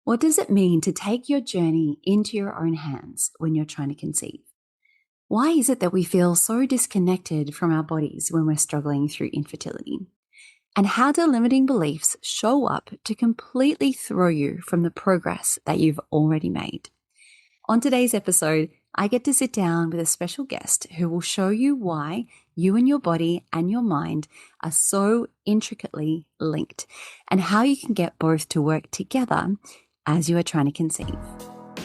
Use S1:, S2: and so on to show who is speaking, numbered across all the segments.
S1: What does it mean to take your journey into your own hands when you're trying to conceive? Why is it that we feel so disconnected from our bodies when we're struggling through infertility? And how do limiting beliefs show up to completely throw you from the progress that you've already made? On today's episode, I get to sit down with a special guest who will show you why you and your body and your mind are so intricately linked and how you can get both to work together as you are trying to conceive.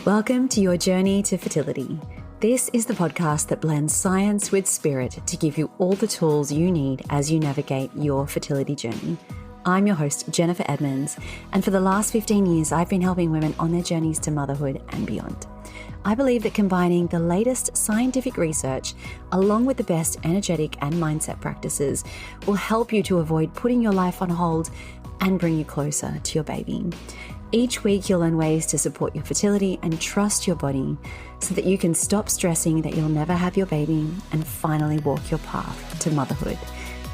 S1: Welcome to your journey to fertility. This is the podcast that blends science with spirit to give you all the tools you need as you navigate your fertility journey. I'm your host, Jennifer Edmonds, and for the last 15 years, I've been helping women on their journeys to motherhood and beyond. I believe that combining the latest scientific research along with the best energetic and mindset practices will help you to avoid putting your life on hold and bring you closer to your baby. Each week, you'll learn ways to support your fertility and trust your body so that you can stop stressing that you'll never have your baby and finally walk your path to motherhood.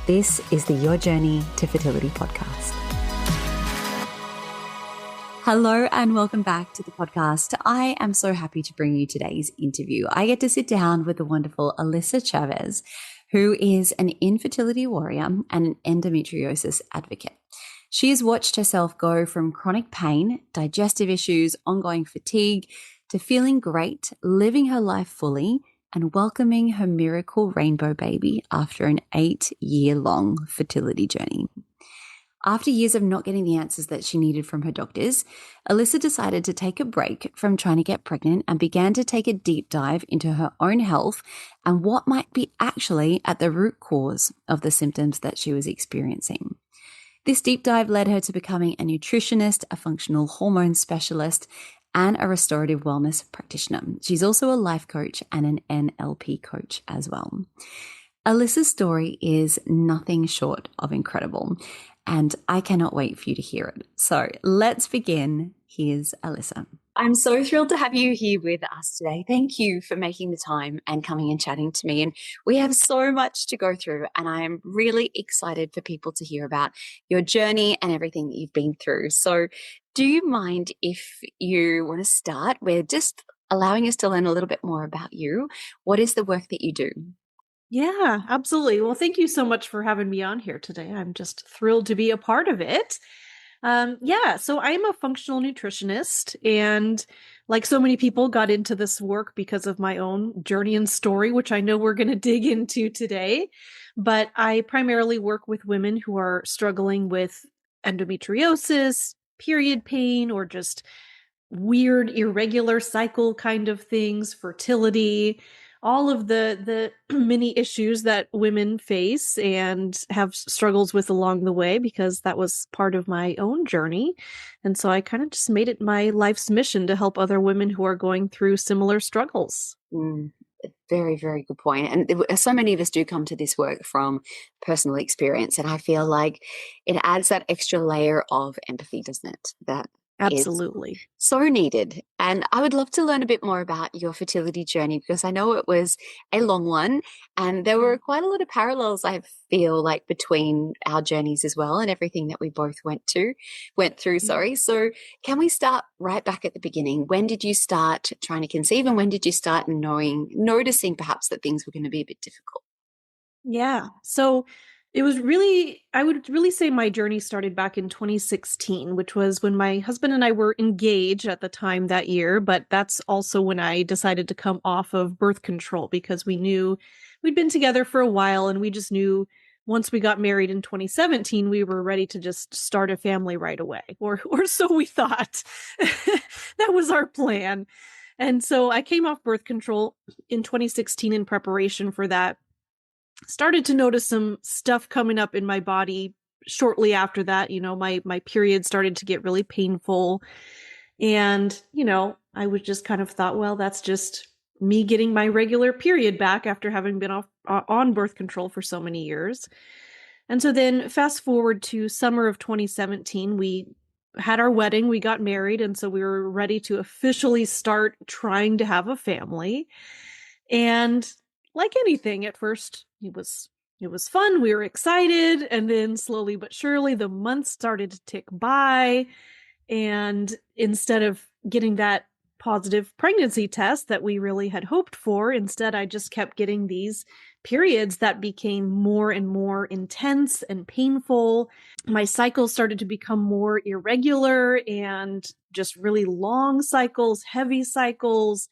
S1: This is the Your Journey to Fertility podcast. Hello and welcome back to the podcast. I am so happy to bring you today's interview. I get to sit down with the wonderful Alyssa Chavez, who is an infertility warrior and an endometriosis advocate. She has watched herself go from chronic pain, digestive issues, ongoing fatigue, to feeling great, living her life fully, and welcoming her miracle rainbow baby after an 8-year-long fertility journey. After years of not getting the answers that she needed from her doctors, Alyssa decided to take a break from trying to get pregnant and began to take a deep dive into her own health and what might be actually at the root cause of the symptoms that she was experiencing. This deep dive led her to becoming a nutritionist, a functional hormone specialist, and a restorative wellness practitioner. She's also a life coach and an NLP coach as well. Alyssa's story is nothing short of incredible, and I cannot wait for you to hear it. So let's begin. Here's Alyssa. I'm so thrilled to have you here with us today. Thank you for making the time and coming and chatting to me. And we have so much to go through, and I am really excited for people to hear about your journey and everything that you've been through. So do you mind if you want to start with just allowing us to learn a little bit more about you? What is the work that you do?
S2: Yeah, absolutely. Well, thank you so much for having me on here today. I'm just thrilled to be a part of it. So I'm a functional nutritionist, and like so many people, got into this work because of my own journey and story, which I know we're going to dig into today. But I primarily work with women who are struggling with endometriosis, period pain, or just weird, irregular cycle kind of things, fertility, all of the many issues that women face and have struggles with along the way, because that was part of my own journey. And so I kind of just made it my life's mission to help other women who are going through similar struggles.
S1: Very, very good point. And so many of us do come to this work from personal experience. And I feel like it adds that extra layer of empathy, doesn't it? That
S2: Absolutely.
S1: so needed. And I would love to learn a bit more about your fertility journey, because I know it was a long one and there were quite a lot of parallels, I feel like, between our journeys as well and everything that we both went through. So can we start right back at the beginning? When did you start trying to conceive, and when did you start noticing perhaps that things were going to be a bit difficult?
S2: Yeah. So I would really say my journey started back in 2016, which was when my husband and I were engaged at the time that year. But that's also when I decided to come off of birth control, because we knew we'd been together for a while, and we just knew once we got married in 2017, we were ready to just start a family right away, or so we thought. That was our plan. And so I came off birth control in 2016 in preparation for that. Started to notice some stuff coming up in my body shortly after that. My period started to get really painful. And, I was just kind of thought, well, that's just me getting my regular period back after having been on birth control for so many years. And so then fast forward to summer of 2017, we had our wedding, we got married. And so we were ready to officially start trying to have a family. And like anything, at first it was fun. We were excited. And then slowly but surely the months started to tick by. And instead of getting that positive pregnancy test that we really had hoped for, instead I just kept getting these periods that became more and more intense and painful. My cycles started to become more irregular and just really long cycles, heavy cycles,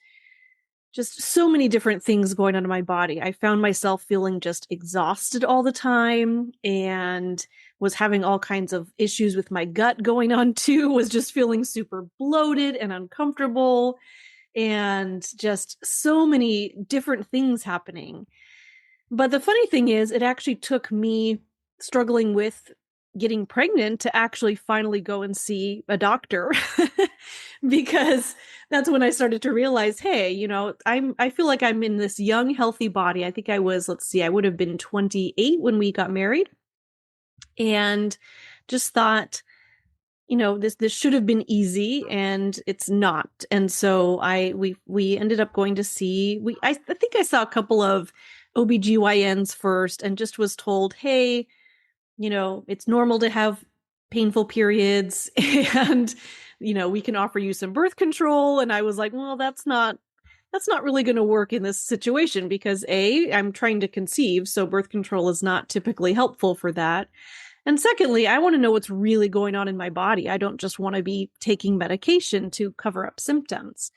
S2: just so many different things going on in my body. I found myself feeling just exhausted all the time and was having all kinds of issues with my gut going on too, was just feeling super bloated and uncomfortable and just so many different things happening. But the funny thing is, it actually took me struggling with getting pregnant to actually finally go and see a doctor because that's when I started to realize, hey, I feel like I'm in this young, healthy body. I think I was, let's see, I would have been 28 when we got married, and just thought, this should have been easy, and it's not. And so we ended up going to see, I think I saw a couple of OBGYNs first and just was told, hey, it's normal to have painful periods and, we can offer you some birth control. And I was like, well, that's not really going to work in this situation because I'm trying to conceive. So birth control is not typically helpful for that. And secondly, I want to know what's really going on in my body. I don't just want to be taking medication to cover up symptoms.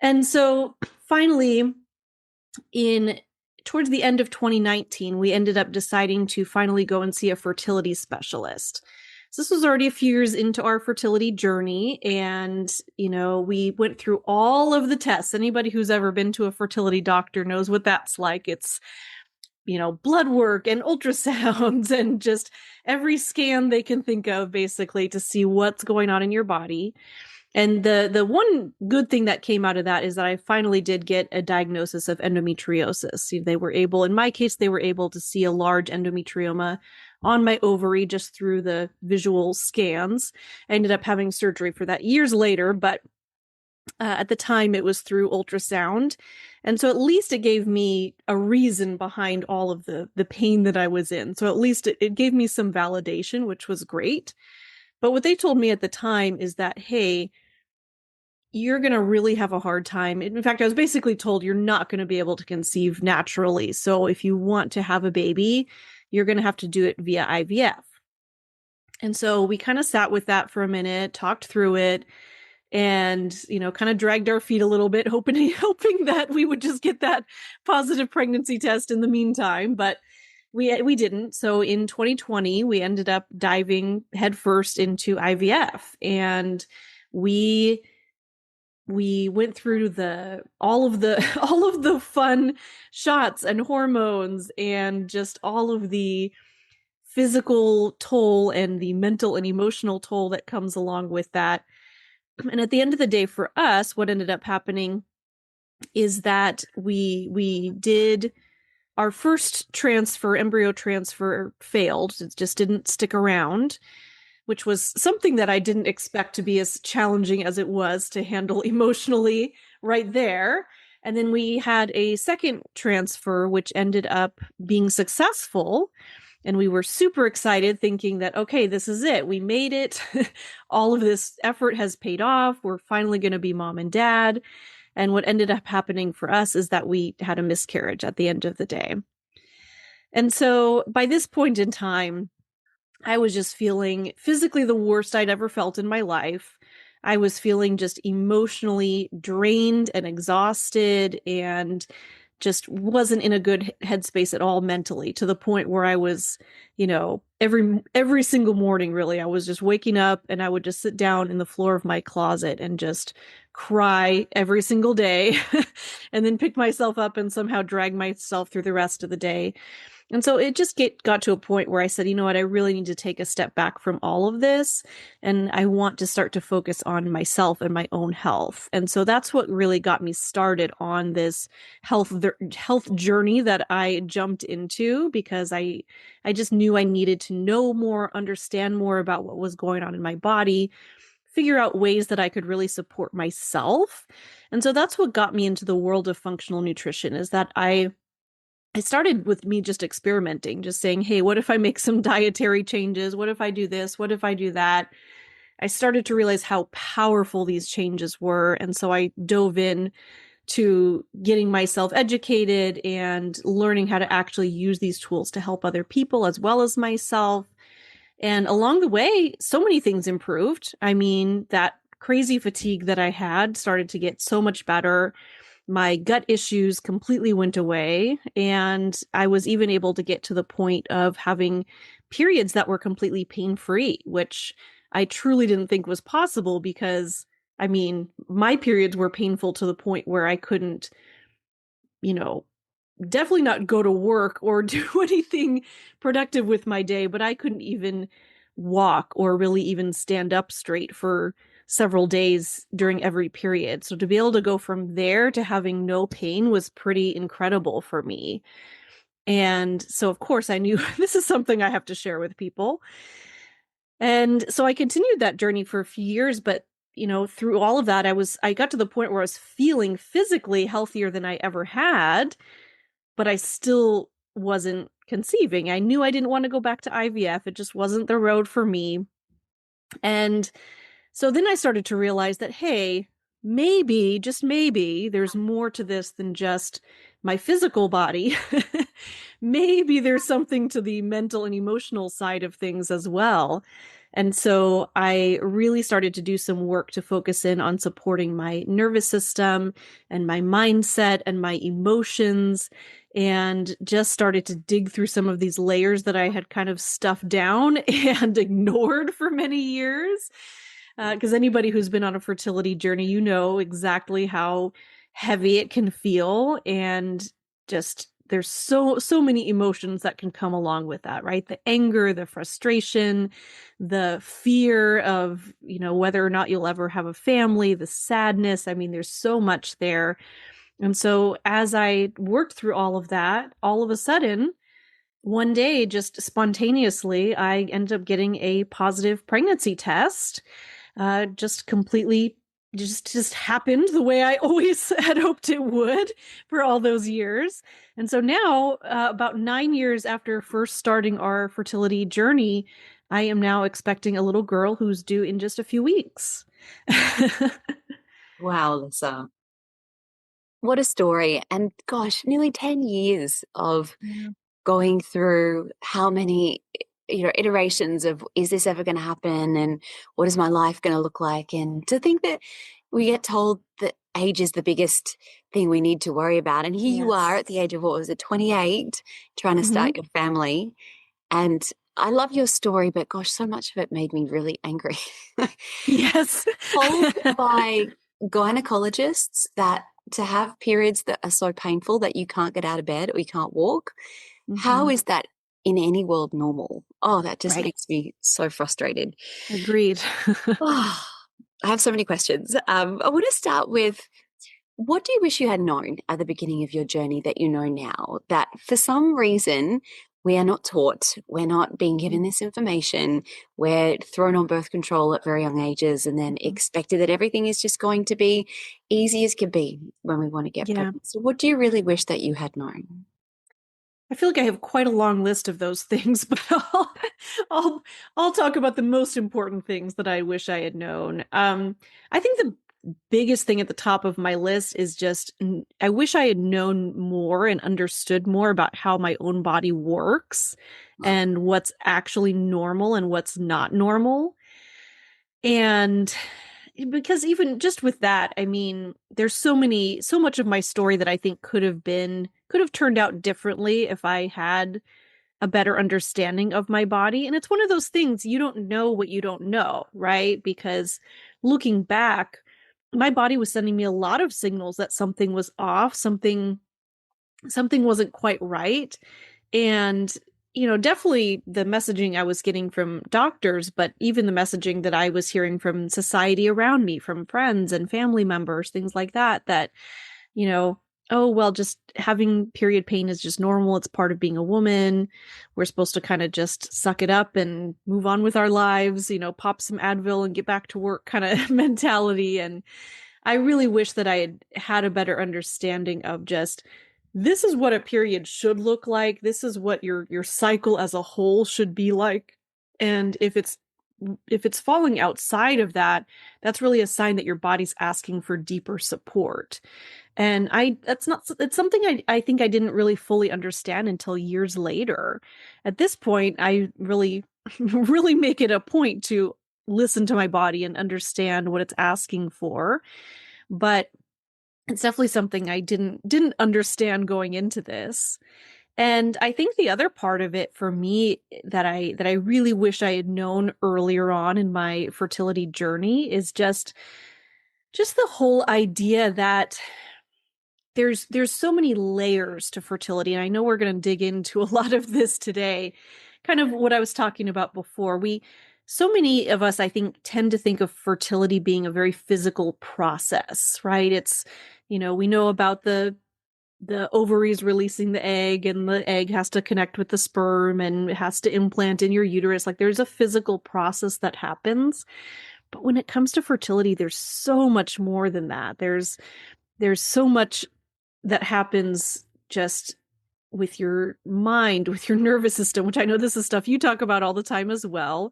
S2: And so finally, towards the end of 2019, we ended up deciding to finally go and see a fertility specialist. So this was already a few years into our fertility journey. And, we went through all of the tests. Anybody who's ever been to a fertility doctor knows what that's like. It's, blood work and ultrasounds and just every scan they can think of, basically, to see what's going on in your body. And the one good thing that came out of that is that I finally did get a diagnosis of endometriosis. In my case, they were able to see a large endometrioma on my ovary just through the visual scans. I ended up having surgery for that years later, but at the time it was through ultrasound. And so at least it gave me a reason behind all of the pain that I was in. So at least it gave me some validation, which was great. But what they told me at the time is that, hey, you're going to really have a hard time. In fact, I was basically told you're not going to be able to conceive naturally. So if you want to have a baby, you're going to have to do it via IVF. And so we kind of sat with that for a minute, talked through it, and, kind of dragged our feet a little bit, hoping that we would just get that positive pregnancy test in the meantime. But we didn't. So in 2020, we ended up diving headfirst into IVF, and we went through all of the fun shots and hormones and just all of the physical toll and the mental and emotional toll that comes along with that. And at the end of the day, for us, what ended up happening is that we did our first embryo transfer failed. It just didn't stick around, which was something that I didn't expect to be as challenging as it was to handle emotionally right there. And then we had a second transfer, which ended up being successful. And we were super excited, thinking that, okay, this is it. We made it. All of this effort has paid off. We're finally going to be mom and dad. And what ended up happening for us is that we had a miscarriage at the end of the day. And so by this point in time, I was just feeling physically the worst I'd ever felt in my life. I was feeling just emotionally drained and exhausted and just wasn't in a good headspace at all mentally, to the point where I was, every single morning, really, I was just waking up and I would just sit down in the floor of my closet and just cry every single day and then pick myself up and somehow drag myself through the rest of the day. And so it just got to a point where I said, you know what, I really need to take a step back from all of this. And I want to start to focus on myself and my own health. And so that's what really got me started on this health journey that I jumped into, because I just knew I needed to know more, understand more about what was going on in my body, figure out ways that I could really support myself. And so that's what got me into the world of functional nutrition, is that I started with me just experimenting, just saying, hey, what if I make some dietary changes? What if I do this? What if I do that? I started to realize how powerful these changes were. And so I dove in to getting myself educated and learning how to actually use these tools to help other people as well as myself. And along the way, so many things improved. I mean, that crazy fatigue that I had started to get so much better. My gut issues completely went away. And I was even able to get to the point of having periods that were completely pain free, which I truly didn't think was possible because, I mean, my periods were painful to the point where I couldn't, you know, definitely not go to work or do anything productive with my day, but I couldn't even walk or really even stand up straight for several days during every period. So to be able to go from there to having no pain was pretty incredible for me. And so, of course, I knew this is something I have to share with people. And so I continued that journey for a few years, but through all of that, I got to the point where I was feeling physically healthier than I ever had, but I still wasn't conceiving. I knew I didn't want to go back to IVF. It just wasn't the road for me. And so then I started to realize that, hey, maybe, just maybe, there's more to this than just my physical body. Maybe there's something to the mental and emotional side of things as well. And so I really started to do some work to focus in on supporting my nervous system and my mindset and my emotions, and just started to dig through some of these layers that I had kind of stuffed down and ignored for many years. Because anybody who's been on a fertility journey, you know exactly how heavy it can feel, and just there's so many emotions that can come along with that, right? The anger, the frustration, the fear of, whether or not you'll ever have a family, the sadness. I mean, there's so much there. And so as I worked through all of that, all of a sudden, one day, just spontaneously, I ended up getting a positive pregnancy test. Just completely just happened the way I always had hoped it would for all those years. And so now, about 9 years after first starting our fertility journey, I am now expecting a little girl who's due in just a few weeks.
S1: Wow, Lisa. What a story. And gosh, nearly 10 years of
S2: Yeah.
S1: going through how many iterations of, is this ever going to happen, and what is my life going to look like? And to think that we get told that age is the biggest thing we need to worry about, and here you are
S2: Yes.
S1: at the age of, what was it, 28, trying to
S2: Hmm.
S1: start your family. And I love your story, but gosh, so much of it made me really angry.
S2: Yes.
S1: Told by gynecologists that to have periods that are so painful that you can't get out of bed or you can't walk, how
S2: Hmm.
S1: is that in any world normal? Oh, that just
S2: Right.
S1: makes me so frustrated.
S2: Agreed.
S1: Oh, I have so many questions. I want to start with, what do you wish you had known at the beginning of your journey that you know now, that for some reason we are not taught, we're not being given this information, we're thrown on birth control at very young ages and then expected that everything is just going to be easy as can be when we want to get
S2: Yeah.
S1: pregnant? So what do you really wish that you had known?
S2: I feel like I have quite a long list of those things, but I'll I'll talk about the most important things that I wish I had known. I think the biggest thing at the top of my list is just I wish I had known more and understood more about how my own body works and what's actually normal and what's not normal. And because even just with that, I mean, there's so much of my story that I think could have turned out differently if I had a better understanding of my body. And it's one of those things, you don't know what you don't know, right? Because looking back, my body was sending me a lot of signals that something was off, something wasn't quite right. And, definitely the messaging I was getting from doctors, but even the messaging that I was hearing from society around me, from friends and family members, things like that, you know, oh, well, just having period pain is just normal. It's part of being a woman. We're supposed to kind of just suck it up and move on with our lives, pop some Advil and get back to work kind of mentality. And I really wish that I had had a better understanding of just this is what a period should look like. This is what your cycle as a whole should be like. And if it's if it's falling outside of that, that's really a sign that your body's asking for deeper support. And it's something I think I didn't really fully understand until years later. At this point, I really, really make it a point to listen to my body and understand what it's asking for. But it's definitely something I didn't understand going into this. And I think the other part of it for me that I really wish I had known earlier on in my fertility journey is just the whole idea that there's so many layers to fertility. And I know we're going to dig into a lot of this today, kind of what I was talking about before. So many of us, I think, tend to think of fertility being a very physical process, right? We know about the ovaries releasing the egg, and the egg has to connect with the sperm and it has to implant in your uterus. Like, there's a physical process that happens. But when it comes to fertility, there's so much more than that. There's so much that happens just with your mind, with your nervous system, which I know this is stuff you talk about all the time as well.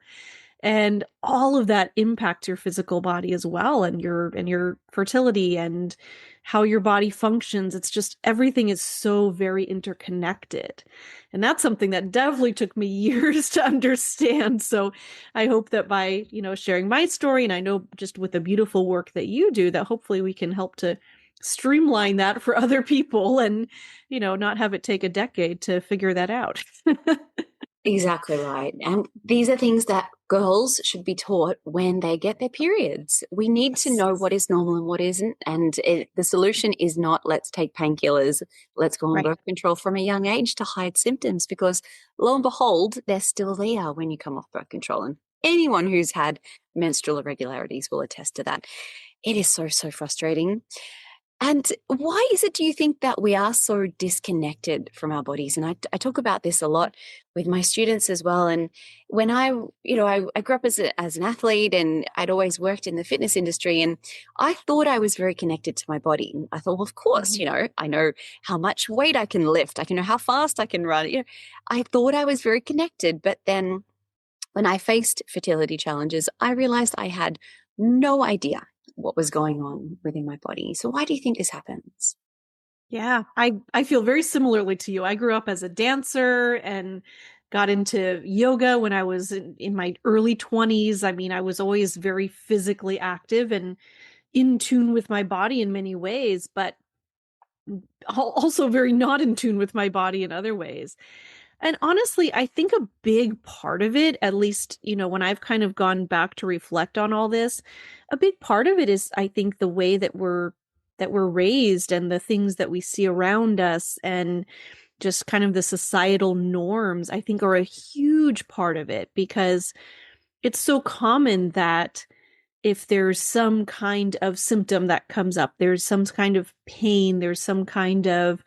S2: And all of that impacts your physical body as well, and your fertility and how your body functions. It's just everything is so very interconnected. And that's something that definitely took me years to understand. So I hope that by, sharing my story, and I know just with the beautiful work that you do, that hopefully we can help to streamline that for other people and, not have it take a decade to figure that out.
S1: Exactly right. And these are things that girls should be taught when they get their periods. We need to know what is normal and what isn't. And the solution is not let's take painkillers, let's go on
S2: Right.
S1: birth control from a young age to hide symptoms, because lo and behold, they're still there when you come off birth control. And anyone who's had menstrual irregularities will attest to that. It is so, so frustrating. And why is it, do you think, that we are so disconnected from our bodies? And I talk about this a lot with my students as well. And when I grew up as an athlete, and I'd always worked in the fitness industry, and I thought I was very connected to my body. I thought, well, of course, I know how much weight I can lift. I can know how fast I can run. I thought I was very connected. But then when I faced fertility challenges, I realized I had no idea what was going on within my body. So why do you think this happens?
S2: Yeah, I feel very similarly to you. I grew up as a dancer and got into yoga when I was in my early 20s. I mean, I was always very physically active and in tune with my body in many ways, but also very not in tune with my body in other ways. And honestly, I think a big part of it, at least, when I've kind of gone back to reflect on all this, a big part of it is, I think, the way that we're raised and the things that we see around us, and just kind of the societal norms, I think, are a huge part of it, because it's so common that if there's some kind of symptom that comes up, there's some kind of pain, there's some kind of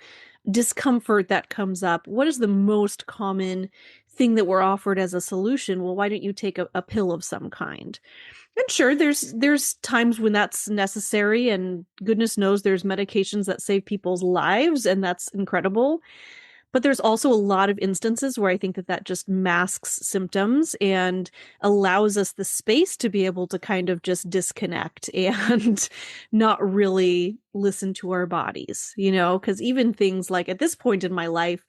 S2: discomfort that comes up, what is the most common thing that we're offered as a solution? Well, why don't you take a pill of some kind? And sure, there's times when that's necessary, and goodness knows there's medications that save people's lives, and that's incredible. But there's also a lot of instances where I think that just masks symptoms and allows us the space to be able to kind of just disconnect and not really listen to our bodies, because even things like at this point in my life,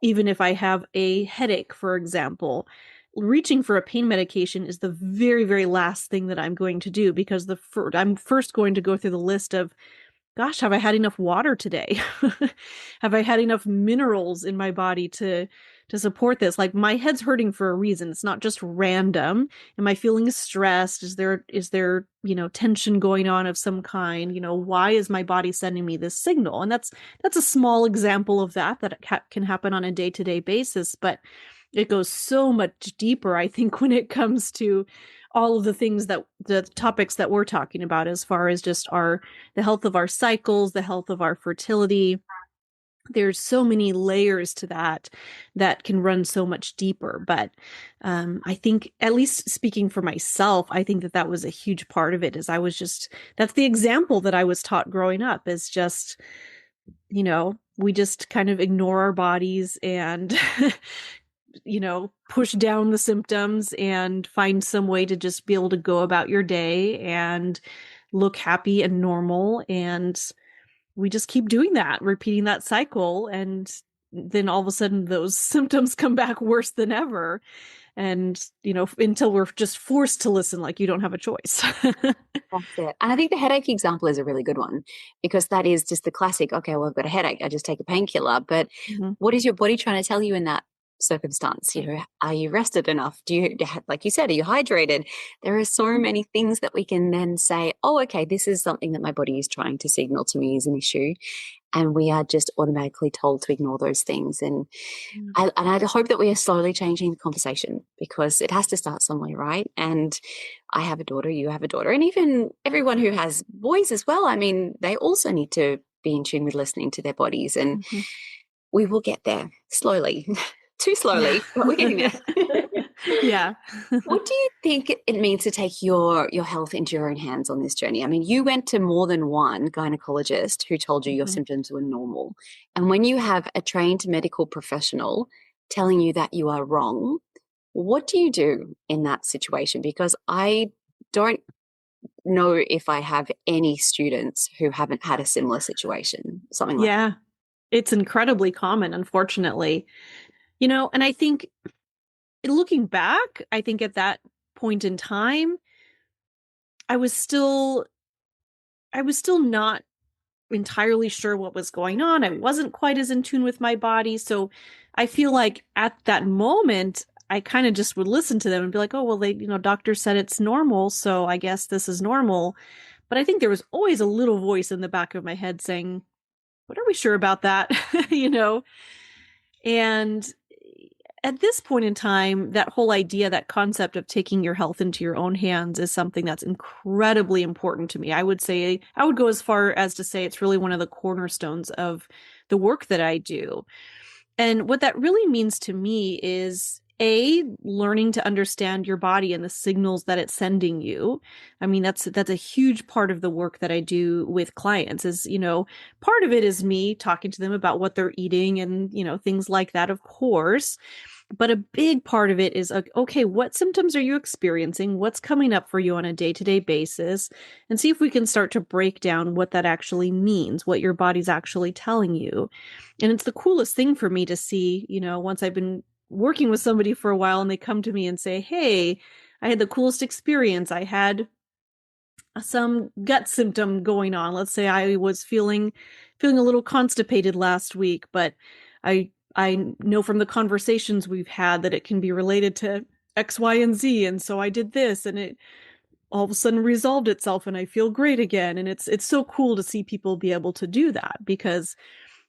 S2: even if I have a headache, for example, reaching for a pain medication is the very, very last thing that I'm going to do, because I'm first going to go through the list of, gosh, have I had enough water today? Have I had enough minerals in my body to support this? Like, my head's hurting for a reason. It's not just random. Am I feeling stressed? Is there tension going on of some kind? Why is my body sending me this signal? And that's a small example of that can happen on a day-to-day basis, but it goes so much deeper, I think, when it comes to all of the topics that we're talking about, as far as just the health of our cycles, the health of our fertility. There's so many layers to that can run so much deeper. But I think, at least speaking for myself, I think that was a huge part of it. That's the example that I was taught growing up, is just, we just kind of ignore our bodies and push down the symptoms and find some way to just be able to go about your day and look happy and normal. And we just keep doing that, repeating that cycle. And then all of a sudden those symptoms come back worse than ever. And, until we're just forced to listen, like you don't have a choice.
S1: That's it. And I think the headache example is a really good one because that is just the classic, okay, well, I've got a headache. I just take a painkiller. But
S2: Mhm.
S1: what is your body trying to tell you in that circumstance? Are you rested enough? Like you said, are you hydrated? There are so many things that we can then say, oh, okay, this is something that my body is trying to signal to me as an issue. And we are just automatically told to ignore those things. And I hope that we are slowly changing the conversation because it has to start somewhere, right? And I have a daughter, you have a daughter, and even everyone who has boys as well. I mean, they also need to be in tune with listening to their bodies, and
S2: Mhm.
S1: we will get there slowly, too
S2: Yeah.
S1: slowly, but we're getting there.
S2: Yeah.
S1: What do you think it means to take your health into your own hands on this journey? I mean, you went to more than one gynecologist who told you your
S2: Mhm.
S1: symptoms were normal. And when you have a trained medical professional telling you that you are wrong, what do you do in that situation? Because I don't know if I have any students who haven't had a similar situation, something like
S2: Yeah. It's incredibly common, unfortunately. And I think looking back, I think at that point in time, I was still I was still not entirely sure what was going on. I wasn't quite as in tune with my body. So I feel like at that moment, I kind of just would listen to them and be like, oh, well, doctor said it's normal. So I guess this is normal. But I think there was always a little voice in the back of my head saying, what are we sure about that? you know? And at this point in time, that whole idea, that concept of taking your health into your own hands is something that's incredibly important to me. I would go as far as to say it's really one of the cornerstones of the work that I do. And what that really means to me is learning to understand your body and the signals that it's sending you. I mean, that's a huge part of the work that I do with clients is, part of it is me talking to them about what they're eating and, things like that, of course. But a big part of it is, okay, what symptoms are you experiencing? What's coming up for you on a day-to-day basis? And see if we can start to break down what that actually means, what your body's actually telling you. And it's the coolest thing for me to see, once I've been working with somebody for a while and they come to me and say, hey, I had the coolest experience. I had some gut symptom going on. Let's say I was feeling a little constipated last week, but I know from the conversations we've had that it can be related to X, Y, and Z. And so I did this and it all of a sudden resolved itself and I feel great again. And it's so cool to see people be able to do that because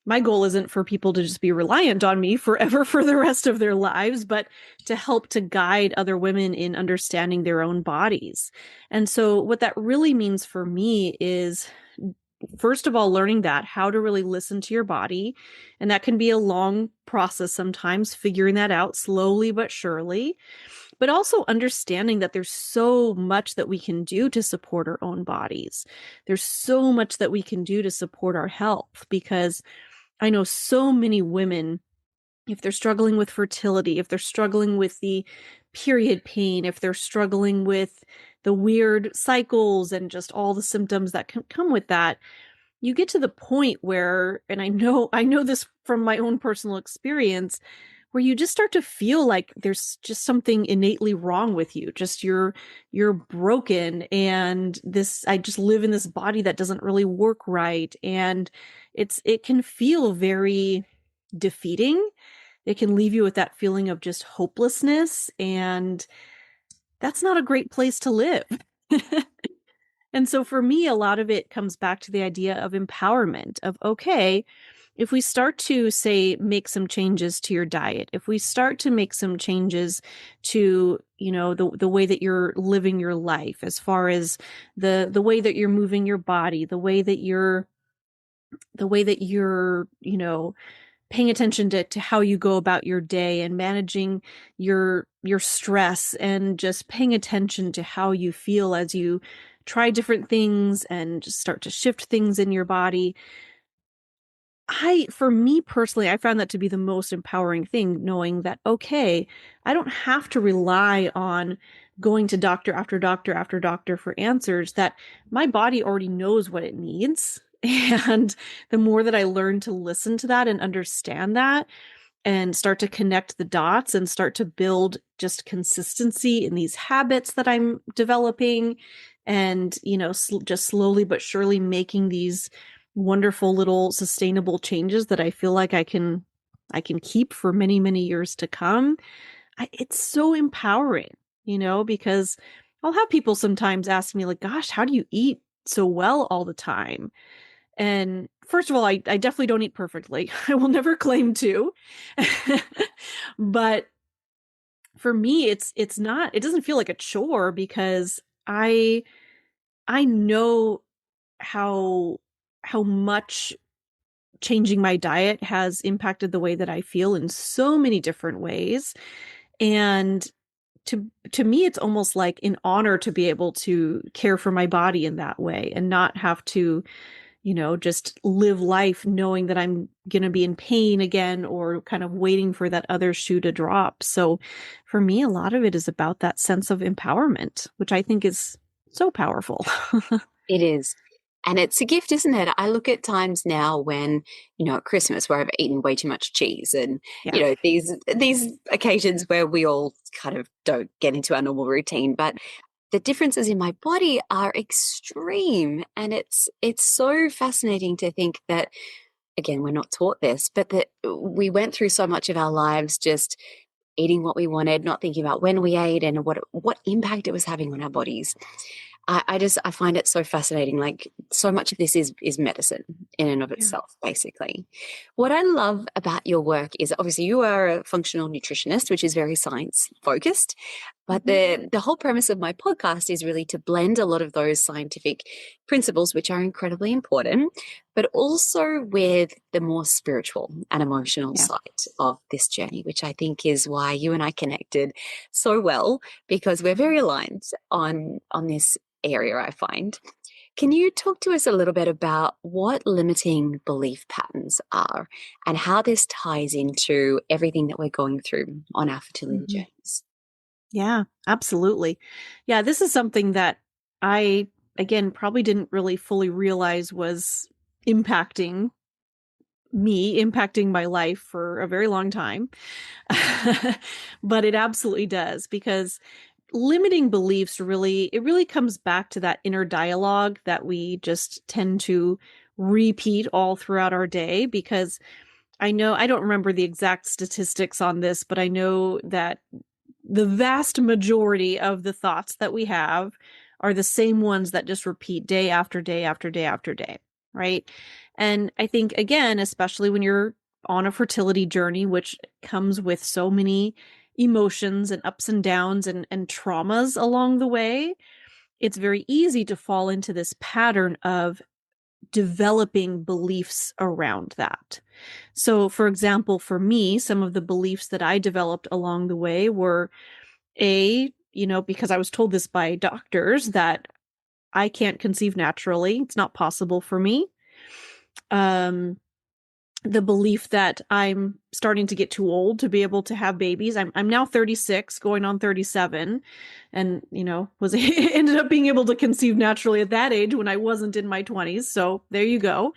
S2: my goal isn't for people to just be reliant on me forever for the rest of their lives, but to help to guide other women in understanding their own bodies. And so what that really means for me is, first of all, learning that how to really listen to your body. And that can be a long process sometimes, figuring that out slowly but surely, but also understanding that there's so much that we can do to support our own bodies. There's so much that we can do to support our health because I know so many women, if they're struggling with fertility, if they're struggling with the period pain, if they're struggling with the weird cycles and just all the symptoms that can come with that, you get to the point where, and I know this from my own personal experience, where you just start to feel like there's just something innately wrong with you. Just you're broken and I just live in this body that doesn't really work right. And it can feel very defeating. It can leave you with that feeling of just hopelessness. And that's not a great place to live. And so for me, a lot of it comes back to the idea of empowerment of, okay, if we start to say, make some changes to your diet, if we start to make some changes to, the way that you're living your life, as far as the way that you're moving your body, the way that you're, paying attention to how you go about your day and managing your stress and just paying attention to how you feel as you try different things and just start to shift things in your body. For me personally, I found that to be the most empowering thing, knowing that, okay, I don't have to rely on going to doctor after doctor after doctor for answers, that my body already knows what it needs. And the more that I learn to listen to that and understand that, and start to connect the dots and start to build just consistency in these habits that I'm developing, and just slowly but surely making these wonderful little sustainable changes that I feel like I can keep for many, many years to come. It's so empowering, because I'll have people sometimes ask me, like, gosh, how do you eat so well all the time? And first of all, I definitely don't eat perfectly. I will never claim to. But for me, it's not, it doesn't feel like a chore, because I I know how how much changing my diet has impacted the way that I feel in so many different ways. And to me, it's almost like an honor to be able to care for my body in that way and not have to just live life knowing that I'm going to be in pain again, or kind of waiting for that other shoe to drop. So for me, a lot of it is about that sense of empowerment, which I think is so powerful.
S1: It is. And it's a gift, isn't it? I look at times now when, at Christmas where I've eaten way too much cheese and,
S2: Yeah.
S1: these occasions where we all kind of don't get into our normal routine. But the differences in my body are extreme. And it's so fascinating to think that, again, we're not taught this, but that we went through so much of our lives just eating what we wanted, not thinking about when we ate and what impact it was having on our bodies. I find it so fascinating. Like, so much of this is medicine in and of
S2: Yeah.
S1: itself, basically. What I love about your work is obviously you are a functional nutritionist, which is very science focused. But the whole premise of my podcast is really to blend a lot of those scientific principles, which are incredibly important, but also with the more spiritual and emotional
S2: Yeah.
S1: side of this journey, which I think is why you and I connected so well, because we're very aligned on this area, I find. Can you talk to us a little bit about what limiting belief patterns are and how this ties into everything that we're going through on our fertility
S2: Mhm.
S1: journeys?
S2: Yeah, absolutely. Yeah, this is something that I, again, probably didn't really fully realize was impacting impacting my life for a very long time. But it absolutely does, because limiting beliefs really comes back to that inner dialogue that we just tend to repeat all throughout our day. Because I don't remember the exact statistics on this, but I know that the vast majority of the thoughts that we have are the same ones that just repeat day after day after day after day, right? And I think, again, especially when you're on a fertility journey, which comes with so many emotions and ups and downs and traumas along the way, it's very easy to fall into this pattern of developing beliefs around that. So, for example, for me, some of the beliefs that I developed along the way were, because I was told this by doctors, that I can't conceive naturally. It's not possible for me. Um, the belief that I'm starting to get too old to be able to have babies. I'm now 36, going on 37, and was ended up being able to conceive naturally at that age when I wasn't in my 20s. So there you go.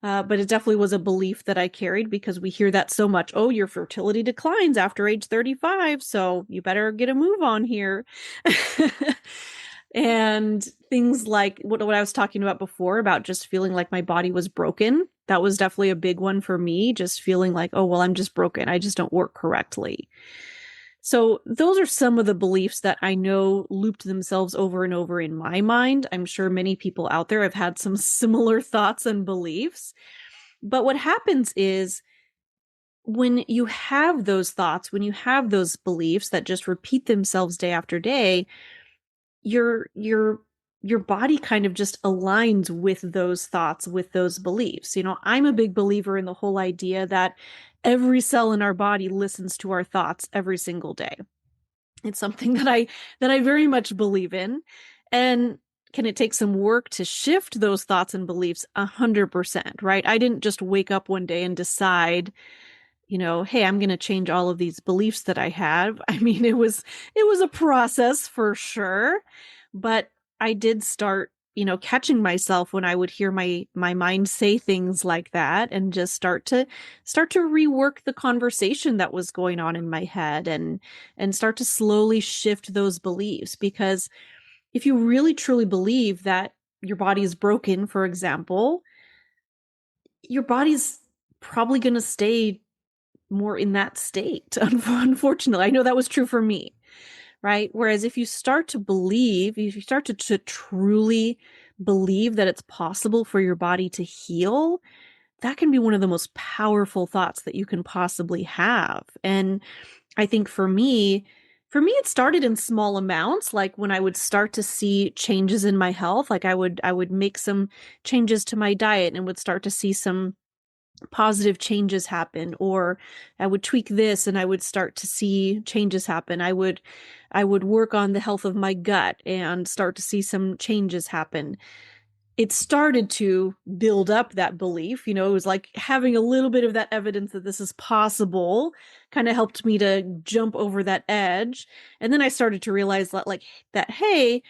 S2: But it definitely was a belief that I carried, because we hear that so much. Oh, your fertility declines after age 35, so you better get a move on here. And things like what I was talking about before, about just feeling like my body was broken. That was definitely a big one for me, just feeling like, oh, well, I'm just broken. I just don't work correctly. So those are some of the beliefs that I know looped themselves over and over in my mind. I'm sure many people out there have had some similar thoughts and beliefs. But what happens is, when you have those thoughts, when you have those beliefs that just repeat themselves day after day, your body kind of just aligns with those thoughts, with those beliefs. I'm a big believer in the whole idea that every cell in our body listens to our thoughts every single day. It's something that I very much believe in. And can it take some work to shift those thoughts and beliefs? 100%, right? I didn't just wake up one day and decide, hey, I'm going to change all of these beliefs that I have. I mean, it was a process for sure, but I did start, catching myself when I would hear my mind say things like that, and just start to rework the conversation that was going on in my head, and start to slowly shift those beliefs. Because if you really truly believe that your body is broken, for example, your body's probably going to stay more in that state. Unfortunately, I know that was true for me, right? Whereas if you start to believe, if you start to truly believe that it's possible for your body to heal, that can be one of the most powerful thoughts that you can possibly have. And I think for me, it started in small amounts, like when I would start to see changes in my health, like I would make some changes to my diet and would start to see some positive changes happen, or I would tweak this and I would start to see changes happen. I would work on the health of my gut and start to see some changes happen. It started to build up that belief. It was like having a little bit of that evidence that this is possible kind of helped me to jump over that edge. And then I started to realize that, hey,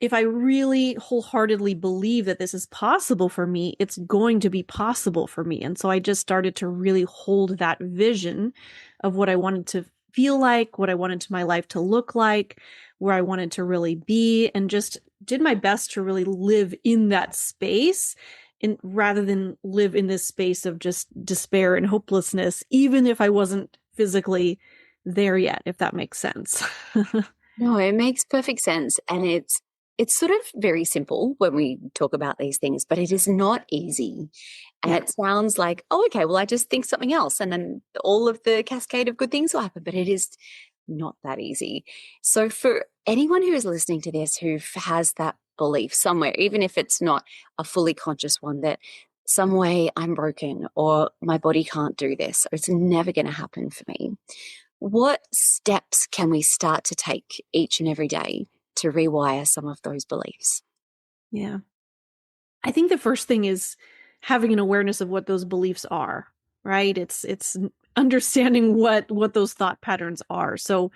S2: if I really wholeheartedly believe that this is possible for me, it's going to be possible for me. And so I just started to really hold that vision of what I wanted to feel like, what I wanted my life to look like, where I wanted to really be, and just did my best to really live in that space, rather than live in this space of just despair and hopelessness, even if I wasn't physically there yet, if that makes sense.
S1: No, it makes perfect sense. And it's sort of very simple when we talk about these things, but it is not easy. And
S2: Yeah.
S1: it sounds like, oh, okay, well, I just think something else and then all of the cascade of good things will happen, but it is not that easy. So for anyone who is listening to this who has that belief somewhere, even if it's not a fully conscious one, that some way I'm broken or my body can't do this or it's never going to happen for me, what steps can we start to take each and every day to rewire some of those beliefs?
S2: Yeah. I think the first thing is having an awareness of what those beliefs are, right? It's understanding what those thought patterns are. So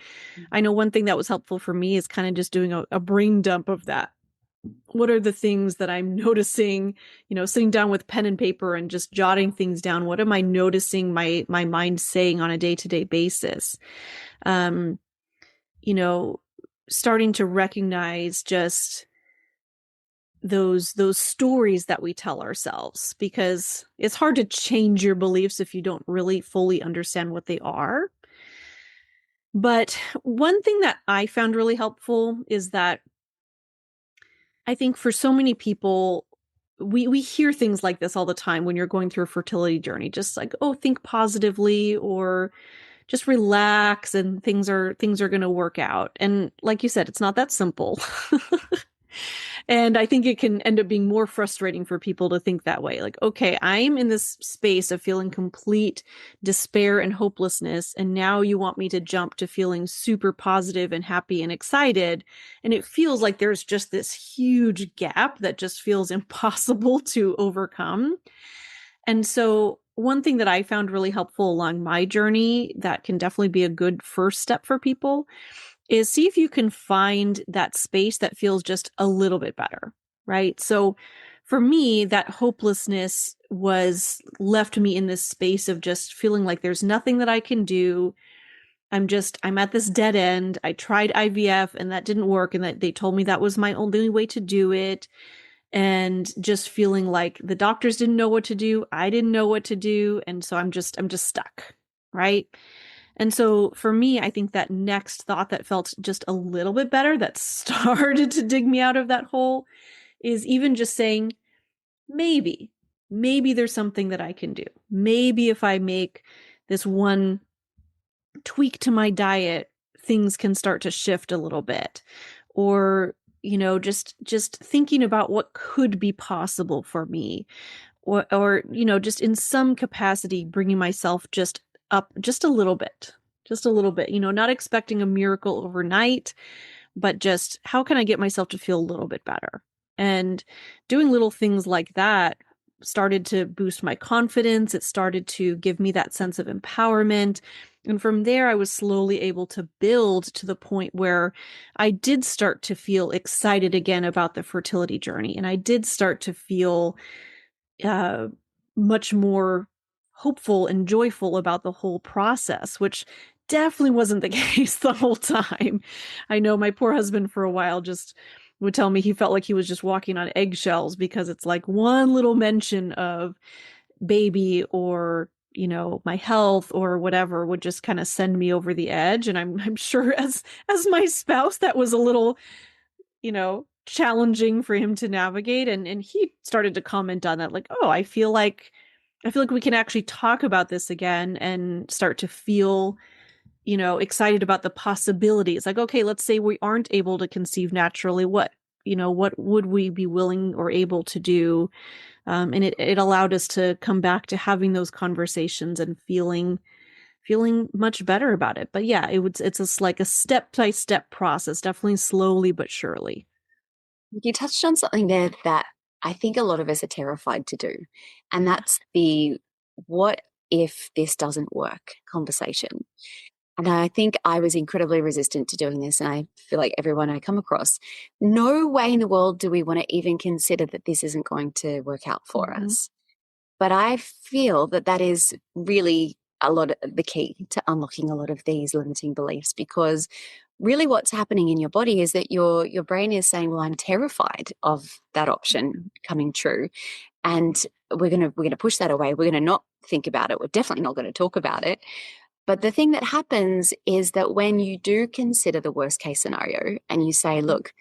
S2: I know one thing that was helpful for me is kind of just doing a brain dump of that. What are the things that I'm noticing, sitting down with pen and paper and just jotting things down? What am I noticing my mind saying on a day-to-day basis? Um, Starting to recognize just those stories that we tell ourselves, because it's hard to change your beliefs if you don't really fully understand what they are. But one thing that I found really helpful is that I think for so many people, we hear things like this all the time when you're going through a fertility journey, just like, oh, think positively, or just relax and things are going to work out. And like you said, it's not that simple. And I think it can end up being more frustrating for people to think that way. Like, okay, I'm in this space of feeling complete despair and hopelessness, and now you want me to jump to feeling super positive and happy and excited. And it feels like there's just this huge gap that just feels impossible to overcome. And so one thing that I found really helpful along my journey that can definitely be a good first step for people is see if you can find that space that feels just a little bit better, right? So for me, that hopelessness was left me in this space of just feeling like there's nothing that I can do. I'm at this dead end. I tried IVF and that didn't work, and that they told me that was my only way to do it. And just feeling like the doctors didn't know what to do. I didn't know what to do. And so I'm just stuck, right? And so for me, I think that next thought that felt just a little bit better, that started to dig me out of that hole, is even just saying, maybe there's something that I can do. Maybe if I make this one tweak to my diet, things can start to shift a little bit. Or, just thinking about what could be possible for me, or just in some capacity, bringing myself just up just a little bit, not expecting a miracle overnight, but just how can I get myself to feel a little bit better? And doing little things like that started to boost my confidence. It started to give me that sense of empowerment. And from there, I was slowly able to build to the point where I did start to feel excited again about the fertility journey. And I did start to feel uh, much more hopeful and joyful about the whole process, which definitely wasn't the case the whole time. I know my poor husband for a while just would tell me he felt like he was just walking on eggshells because it's like one little mention of baby or my health or whatever would just kind of send me over the edge. And I'm sure as my spouse that was a little challenging for him to navigate. And he started to comment on that, like, oh, I feel like we can actually talk about this again and start to feel, excited about the possibilities. Like, okay, let's say we aren't able to conceive naturally. What would we be willing or able to do? And it allowed us to come back to having those conversations and feeling much better about it. But yeah, it's just like a step-by-step process, definitely slowly but surely.
S1: You touched on something there that I think a lot of us are terrified to do, and that's the what if this doesn't work conversation. And I think I was incredibly resistant to doing this. And I feel like everyone I come across, no way in the world do we want to even consider that this isn't going to work out for
S2: Mhm.
S1: us. But I feel that that is really a lot of the key to unlocking a lot of these limiting beliefs, because really what's happening in your body is that your brain is saying, well, I'm terrified of that option coming true. And we're gonna push that away. We're gonna not think about it. We're definitely not going to talk about it. But the thing that happens is that when you do consider the worst case scenario and you say, look,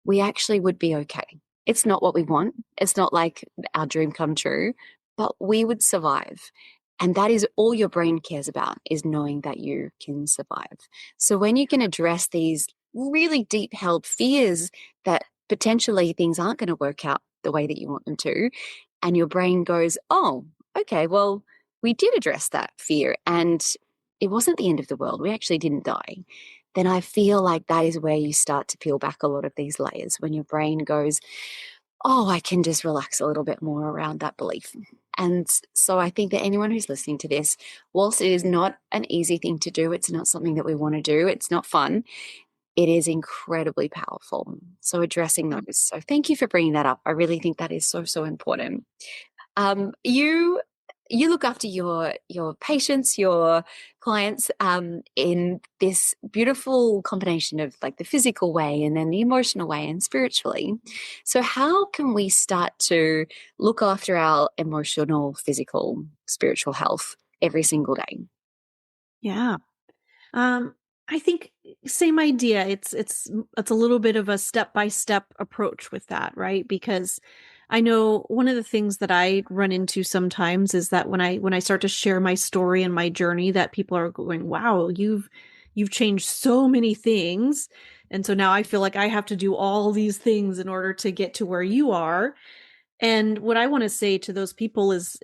S1: we actually would be okay. It's not what we want. It's not like our dream come true, but we would survive. And that is all your brain cares about, is knowing that you can survive. So when you can address these really deep held fears that potentially things aren't going to work out the way that you want them to, and your brain goes, oh, okay, well, we did address that fear and it wasn't the end of the world. We actually didn't die. Then I feel like that is where you start to peel back a lot of these layers, when your brain goes, oh, I can just relax a little bit more around that belief. And so I think that anyone who's listening to this, whilst it is not an easy thing to do, it's not something that we want to do, it's not fun, it is incredibly powerful. So addressing those. So thank you for bringing that up. I really think that is so, so important. You look after your patients, your clients, in this beautiful combination of like the physical way and then the emotional way and spiritually. So how can we start to look after our emotional, physical, spiritual health every single day?
S2: Yeah. Um, I think same idea. It's a little bit of a step-by-step approach with that, right? Because I know one of the things that I run into sometimes is that when I start to share my story and my journey, that people are going, "Wow, you've changed so many things." And so now I feel like I have to do all these things in order to get to where you are. And what I want to say to those people is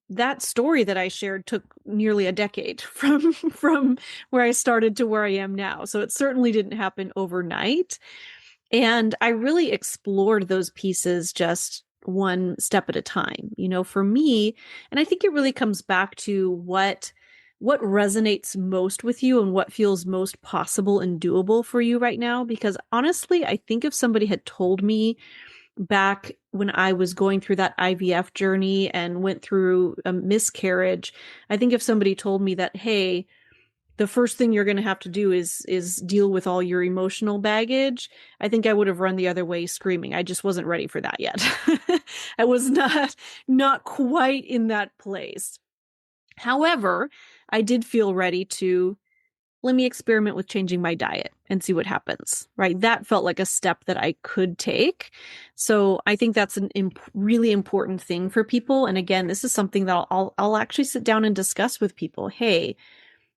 S2: that story that I shared took nearly a decade from where I started to where I am now. So it certainly didn't happen overnight. And I really explored those pieces just one step at a time. For me, and I think it really comes back to what resonates most with you and what feels most possible and doable for you right now. Because honestly, I think if somebody had told me back when I was going through that IVF journey and went through a miscarriage, I think if somebody told me that, hey, the first thing you're going to have to do is deal with all your emotional baggage, I think I would have run the other way screaming. I just wasn't ready for that yet. I was not quite in that place. However, I did feel ready to let me experiment with changing my diet and see what happens, right? That felt like a step that I could take. So I think that's an really important thing for people. And again, this is something that I'll actually sit down and discuss with people. Hey,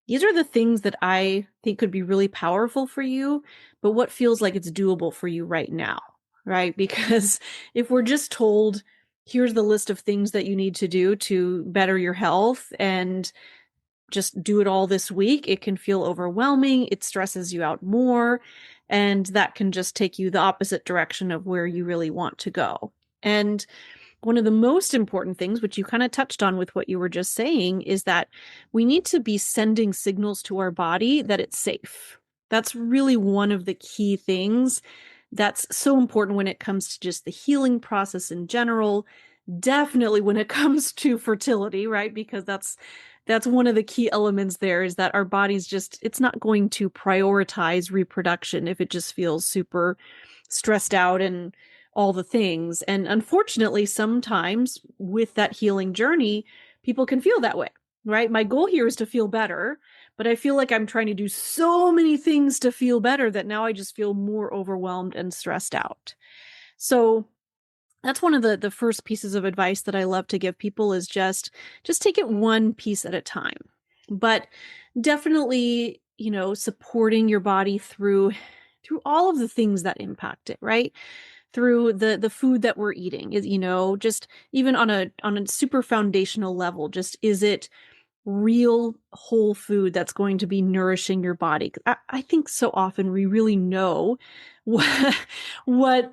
S2: these are the things that I think could be really powerful for you, but what feels like it's doable for you right now, right? Because if we're just told, here's the list of things that you need to do to better your health and just do it all this week, it can feel overwhelming. It stresses you out more. And that can just take you the opposite direction of where you really want to go. And one of the most important things, which you kind of touched on with what you were just saying, is that we need to be sending signals to our body that it's safe. That's really one of the key things that's so important when it comes to just the healing process in general. Definitely when it comes to fertility, right? Because that's one of the key elements there, is that our body's just, it's not going to prioritize reproduction if it just feels super stressed out and all the things. And unfortunately, sometimes with that healing journey, people can feel that way, right? My goal here is to feel better, but I feel like I'm trying to do so many things to feel better that now I just feel more overwhelmed and stressed out. So that's one of the first pieces of advice that I love to give people, is just take it one piece at a time. But definitely, supporting your body through all of the things that impact it, right? Through the food that we're eating, is, just even on a super foundational level, just, is it real whole food that's going to be nourishing your body? I think so often we really know what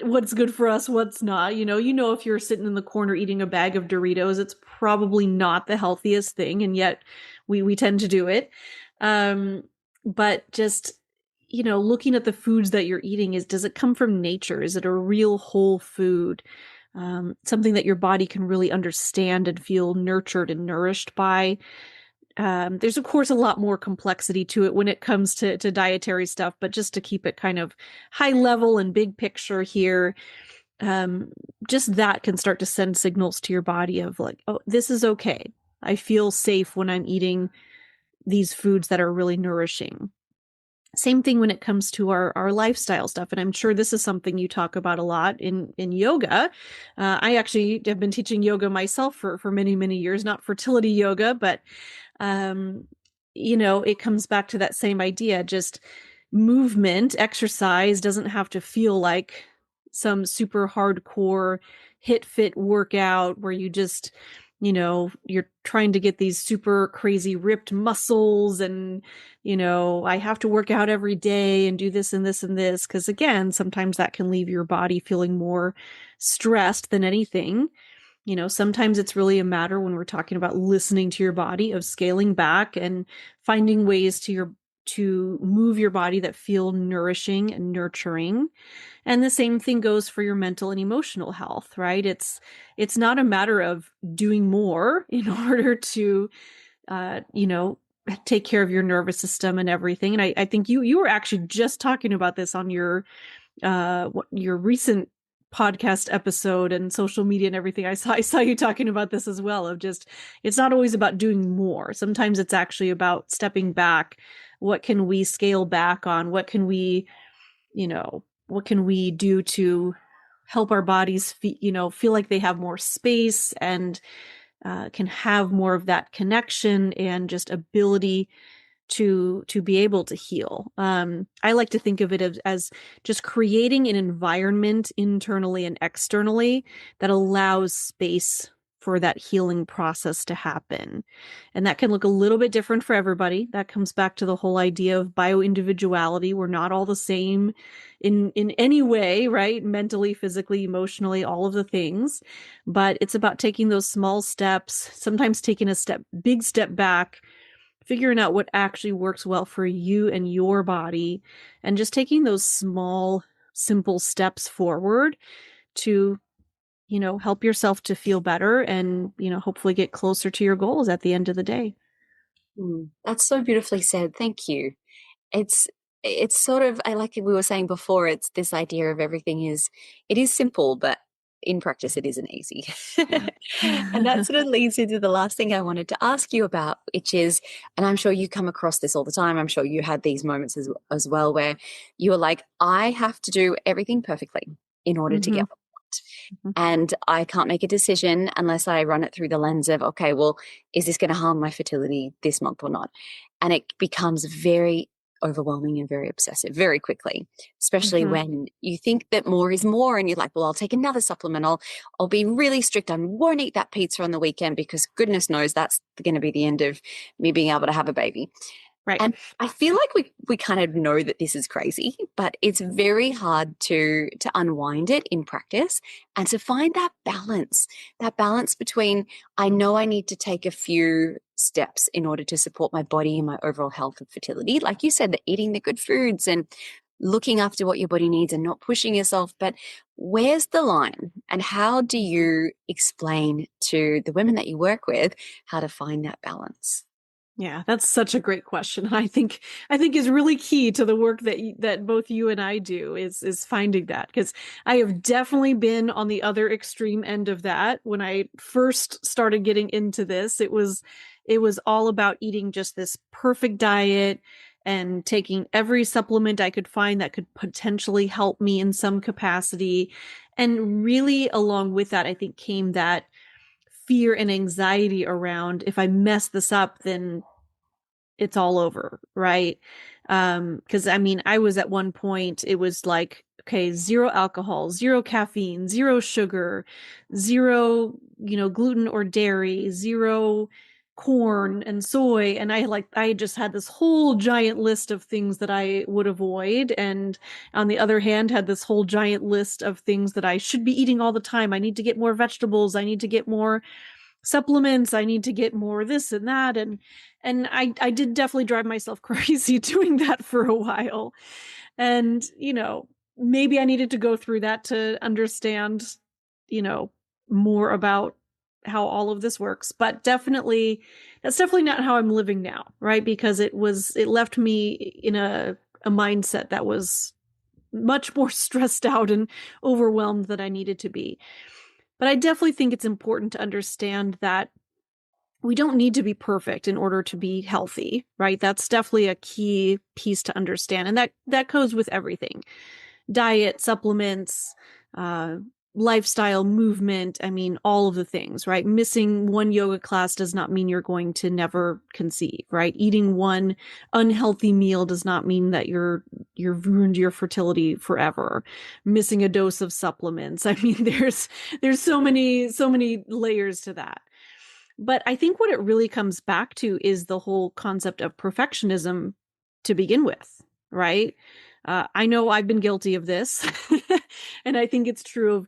S2: what's good for us, what's not. If you're sitting in the corner eating a bag of Doritos, it's probably not the healthiest thing, and yet we tend to do it. But just, looking at the foods that you're eating, does it come from nature? Is it a real whole food? Something that your body can really understand and feel nurtured and nourished by. There's, of course, a lot more complexity to it when it comes to dietary stuff, but just to keep it kind of high level and big picture here, just that can start to send signals to your body of like, oh, this is okay. I feel safe when I'm eating these foods that are really nourishing. Same thing when it comes to our lifestyle stuff. And I'm sure this is something you talk about a lot in yoga. I actually have been teaching yoga myself for many, many years, not fertility yoga, but it comes back to that same idea. Just movement, exercise doesn't have to feel like some super hardcore hit fit workout where you just, you're trying to get these super crazy ripped muscles and, I have to work out every day and do this and this and this. Because again, sometimes that can leave your body feeling more stressed than anything. Sometimes it's really a matter, when we're talking about listening to your body, of scaling back and finding ways to move your body that feel nourishing and nurturing. And the same thing goes for your mental and emotional health, right? It's not a matter of doing more in order to, take care of your nervous system and everything. And I think you were actually just talking about this on your recent podcast episode and social media and everything. I saw you talking about this as well, of just, it's not always about doing more. Sometimes it's actually about stepping back. What can we scale back on? What can we do to help our bodies feel like they have more space and can have more of that connection and just ability to be able to heal. I like to think of it as just creating an environment internally and externally that allows space for that healing process to happen. And that can look a little bit different for everybody. That comes back to the whole idea of bioindividuality. We're not all the same in any way, right? Mentally, physically, emotionally, all of the things. But it's about taking those small steps, sometimes taking a big step back, figuring out what actually works well for you and your body, and just taking those small, simple steps forward to, help yourself to feel better and, hopefully get closer to your goals at the end of the day.
S1: That's so beautifully said. Thank you. It's sort of, I like we were saying before, it's this idea of it is simple, but in practice it isn't easy. And that sort of leads into the last thing I wanted to ask you about, which is, and I'm sure you come across this all the time, I'm sure you had these moments as well, where you were like, I have to do everything perfectly in order to get what I want. And I can't make a decision unless I run it through the lens of, okay, well, is this going to harm my fertility this month or not? And it becomes very overwhelming and very obsessive very quickly, especially when you think that more is more and you're like, well, I'll take another supplement. I'll be really strict. I won't eat that pizza on the weekend because goodness knows that's going to be the end of me being able to have a baby.
S2: Right.
S1: And I feel like we kind of know that this is crazy, but it's very hard to unwind it in practice and to find that balance between I know I need to take a few steps in order to support my body and my overall health and fertility. Like you said, the eating the good foods and looking after what your body needs and not pushing yourself. But where's the line? And how do you explain to the women that you work with how to find that balance?
S2: Yeah, that's such a great question. I think is really key to the work that both you and I do is finding that, because I have definitely been on the other extreme end of that. When I first started getting into this, it was all about eating just this perfect diet and taking every supplement I could find that could potentially help me in some capacity. And really along with that, I think came that fear and anxiety around, if I mess this up, then it's all over, right? Because I mean, I was at one point, it was like, okay, zero alcohol, zero caffeine, zero sugar, zero, gluten or dairy, zero corn and soy. And I just had this whole giant list of things that I would avoid. And on the other hand, had this whole giant list of things that I should be eating all the time. I need to get more vegetables. I need to get more supplements. I need to get more this and that. And I did definitely drive myself crazy doing that for a while. And, maybe I needed to go through that to understand, you know, more about how all of this works. But that's definitely not how I'm living now, right? Because it left me in a mindset that was much more stressed out and overwhelmed than I needed to be. But I definitely think it's important to understand that we don't need to be perfect in order to be healthy, right? That's definitely a key piece to understand. And that goes with everything: diet, supplements, uh, lifestyle, movement. I mean, all of the things, right? Missing one yoga class does not mean you're going to never conceive, right? Eating one unhealthy meal does not mean that you've ruined your fertility forever. Missing a dose of supplements. I mean, there's so many layers to that. But I think what it really comes back to is the whole concept of perfectionism to begin with, right? I know I've been guilty of this, and I think it's true of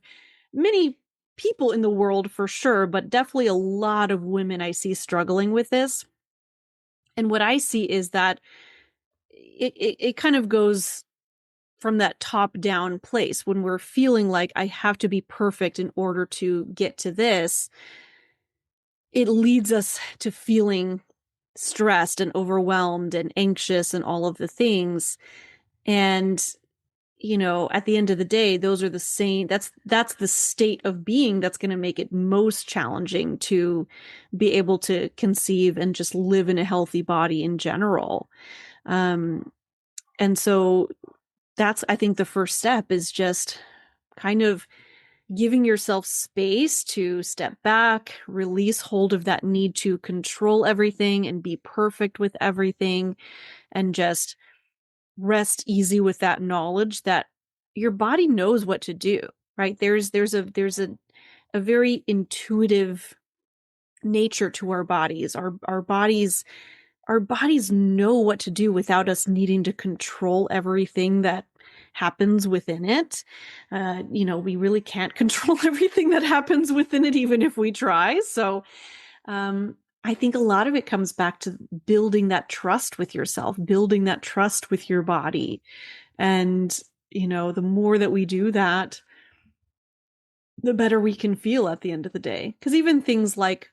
S2: many people in the world for sure, but definitely a lot of women I see struggling with this. And what I see is that it kind of goes from that top down place when we're feeling like I have to be perfect in order to get to this. It leads us to feeling stressed and overwhelmed and anxious and all of the things. And, at the end of the day, those are the same, that's the state of being that's going to make it most challenging to be able to conceive and just live in a healthy body in general. And so that's, I think, the first step is just kind of giving yourself space to step back, release hold of that need to control everything and be perfect with everything, and just rest easy with that knowledge that your body knows what to do, right? There's a very intuitive nature to our bodies. Our bodies know what to do without us needing to control everything that happens within it. We really can't control everything that happens within it, even if we try. So I think a lot of it comes back to building that trust with yourself, building that trust with your body. And, the more that we do that, the better we can feel at the end of the day. Because even things like,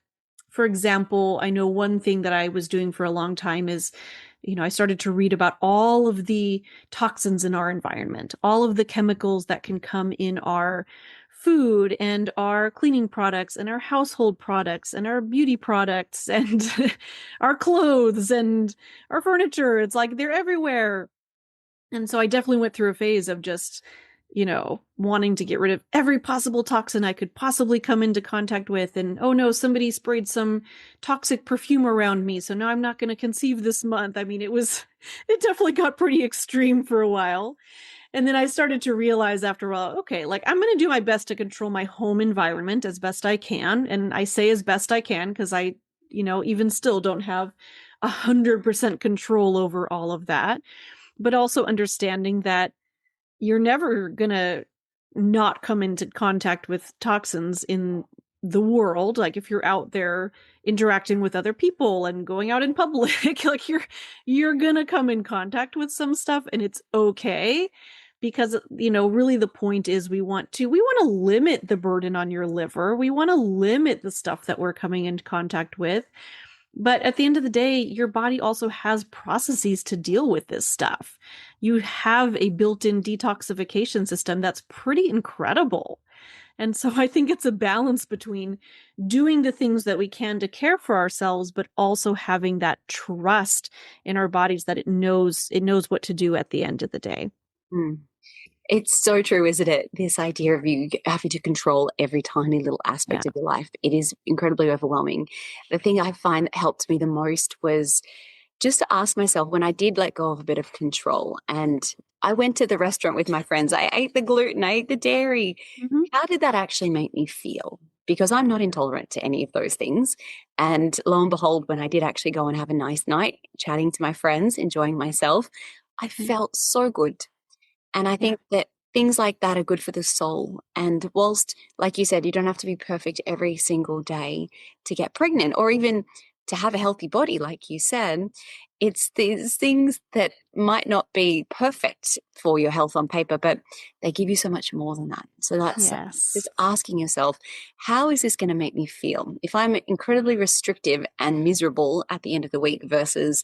S2: for example, I know one thing that I was doing for a long time is, I started to read about all of the toxins in our environment, all of the chemicals that can come in our food and our cleaning products and our household products and our beauty products and our clothes and our furniture. It's like they're everywhere. And so I definitely went through a phase of just, wanting to get rid of every possible toxin I could possibly come into contact with. And oh no, somebody sprayed some toxic perfume around me, so now I'm not going to conceive this month. I mean, it definitely got pretty extreme for a while. And then I started to realize after a while, okay, like I'm going to do my best to control my home environment as best I can. And I say as best I can because I, even still don't have 100% control over all of that, but also understanding that you're never going to not come into contact with toxins in the world. Like if you're out there interacting with other people and going out in public, like you're going to come in contact with some stuff, and it's okay. Because, really the point is we want to limit the burden on your liver. We want to limit the stuff that we're coming into contact with. But at the end of the day, your body also has processes to deal with this stuff. You have a built-in detoxification system that's pretty incredible. And so I think it's a balance between doing the things that we can to care for ourselves, but also having that trust in our bodies that it knows what to do at the end of the day.
S1: It's so true, isn't it? This idea of you having to control every tiny little aspect of your life. It is incredibly overwhelming. The thing I find that helped me the most was just to ask myself when I did let go of a bit of control and I went to the restaurant with my friends, I ate the gluten, I ate the dairy.
S2: Mm-hmm.
S1: How did that actually make me feel? Because I'm not intolerant to any of those things. And lo and behold, when I did actually go and have a nice night, chatting to my friends, enjoying myself, I felt so good. And I think that things like that are good for the soul. And whilst, like you said, you don't have to be perfect every single day to get pregnant or even to have a healthy body, like you said, it's these things that might not be perfect for your health on paper, but they give you so much more than that. So that's just asking yourself, how is this going to make me feel? If I'm incredibly restrictive and miserable at the end of the week versus,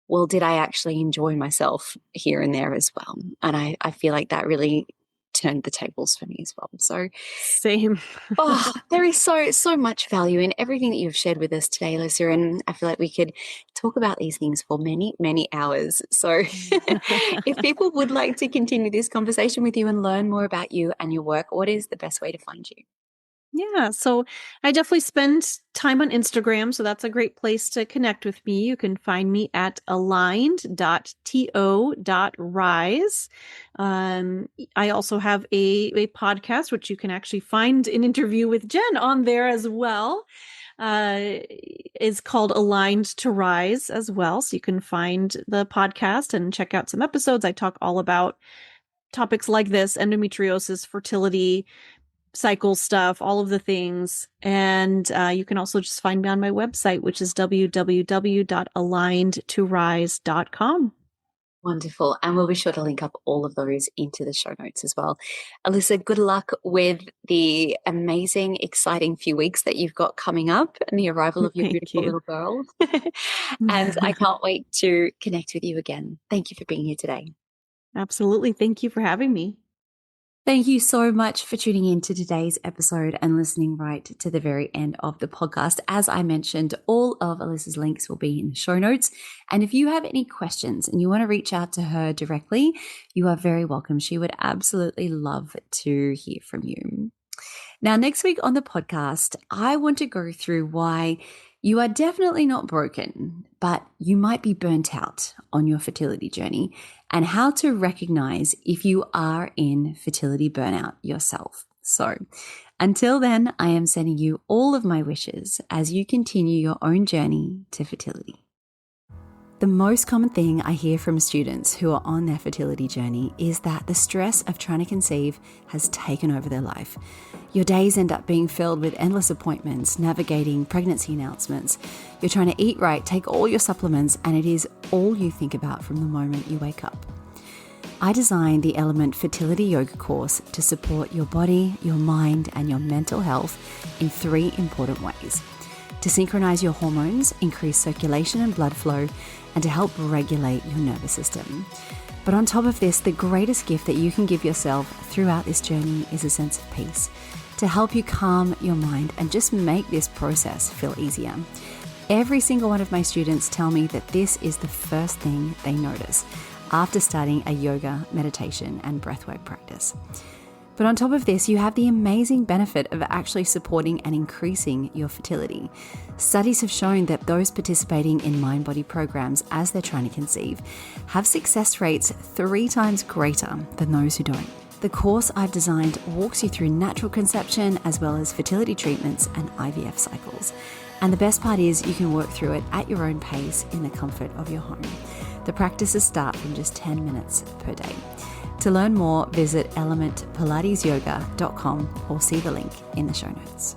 S1: well, did I actually enjoy myself here and there as well? And I feel like that really turned the tables for me as well. So
S2: same.
S1: There is so much value in everything that you've shared with us today, Alyssa, and I feel like we could talk about these things for many, many hours. So if people would like to continue this conversation with you and learn more about you and your work, what is the best way to find you?
S2: Yeah, so I definitely spend time on Instagram, so that's a great place to connect with me. You can find me at aligned.to.rise. I also have a podcast, which you can actually find an interview with Jen on there as well. Is called Aligned to Rise as well. So you can find the podcast and check out some episodes. I talk all about topics like this: endometriosis, fertility, cycle stuff, all of the things. And you can also just find me on my website, which is www.alignedtorise.com.
S1: Wonderful. And we'll be sure to link up all of those into the show notes as well. Alyssa, good luck with the amazing, exciting few weeks that you've got coming up and the arrival of your beautiful little girl. And I can't wait to connect with you again. Thank you for being here today.
S2: Absolutely. Thank you for having me.
S1: Thank you so much for tuning in to today's episode and listening right to the very end of the podcast. As I mentioned, all of Alyssa's links will be in the show notes. And if you have any questions and you want to reach out to her directly, you are very welcome. She would absolutely love to hear from you. Now, next week on the podcast, I want to go through why you are definitely not broken, but you might be burnt out on your fertility journey, and how to recognize if you are in fertility burnout yourself. So until then, I am sending you all of my wishes as you continue your own journey to fertility. The most common thing I hear from students who are on their fertility journey is that the stress of trying to conceive has taken over their life. Your days end up being filled with endless appointments, navigating pregnancy announcements. You're trying to eat right, take all your supplements, and it is all you think about from the moment you wake up. I designed the Element Fertility Yoga course to support your body, your mind, and your mental health in 3 important ways: to synchronize your hormones, increase circulation and blood flow, and to help regulate your nervous system. But on top of this, the greatest gift that you can give yourself throughout this journey is a sense of peace, to help you calm your mind and just make this process feel easier. Every single one of my students tell me that this is the first thing they notice after starting a yoga, meditation, and breathwork practice. But on top of this, you have the amazing benefit of actually supporting and increasing your fertility. Studies have shown that those participating in Mind-Body programs as they're trying to conceive have success rates 3 times greater than those who don't. The course I've designed walks you through natural conception as well as fertility treatments and IVF cycles. And the best part is you can work through it at your own pace in the comfort of your home. The practices start from just 10 minutes per day. To learn more, visit elementpilatesyoga.com or see the link in the show notes.